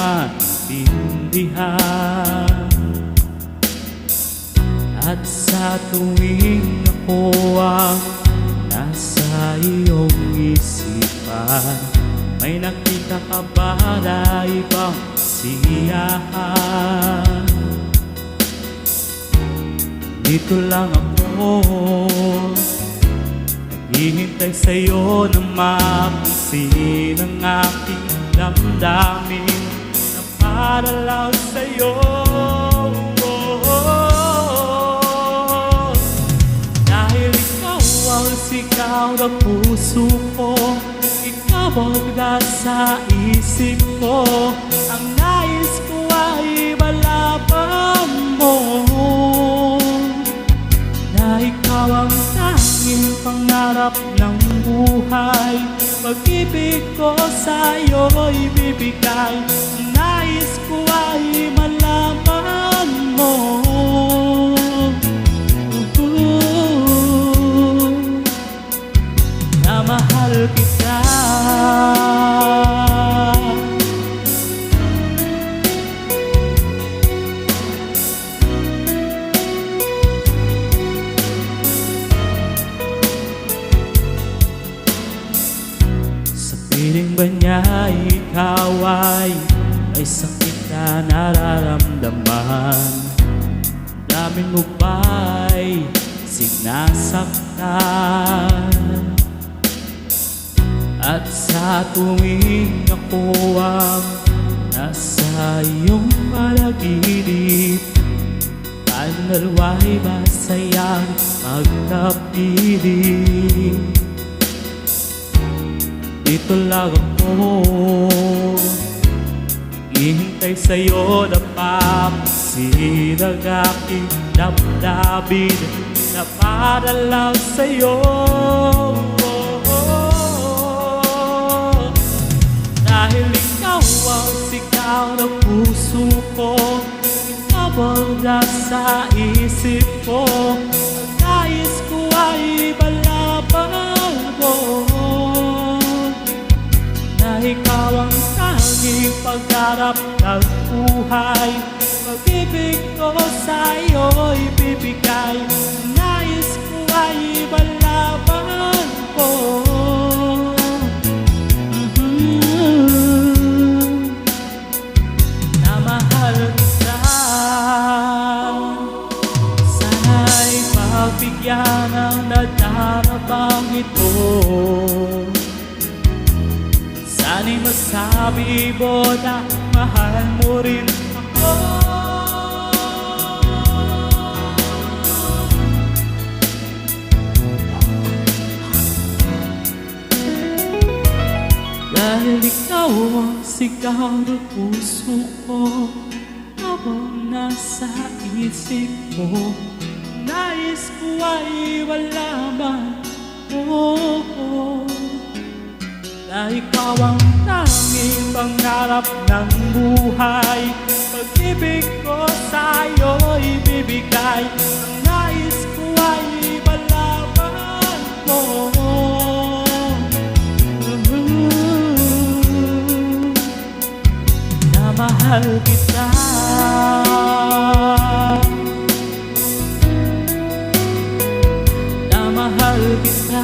maintindihan. At sa tuwing ako ang nasa iyong isipan, may nakita ka ba na ibang siyahan? Dito lang ako, naghihintay sa'yo na mapansin ang aking damdamin na para lang sa'yo. Dahil ikaw ang sigaw ng puso ko, ikaw ang nasa isip ko, ang nais ko ay malaman mo na ikaw ang tanging pangarap ng buhay. Pag-ibig ko sa'yo'y bibigay, ang nais ko ay malaman mo na mahal kita. Piling ba niya ikaw ay may sakit na nararamdaman? Damdamin mo ba'y sinasaktan? At sa tuwing ako ang nasa iyong panaginip, tayong dalawa'y masayang magkapiling. Dito lang ako, hihintay sa'yo na papansin ang aking damdamin na para lang sa'yo. Dahil ikaw ang sigaw ng puso ko, ikaw ang nasa isip ko, ang nais ko ay malaman mo na ikaw ang tanging pangarap ng buhay. Pag-ibig ko sa'yo'y bibigay, nais ko ay malaman mo na mahal kita. Sana'y pagbigyan ang nadarabang ito. Sana'y masabi mo na mahal mo rin ako. Dahil ikaw ang sigaw ng puso ko, ikaw ang nasa isip ko, nais ko ay malaman mo na ikaw ang tanging pangarap ng buhay. Pag-ibig ko sa'yo'y bibigay, ang nais ko ay malaman mo na mahal kita. Na mahal kita.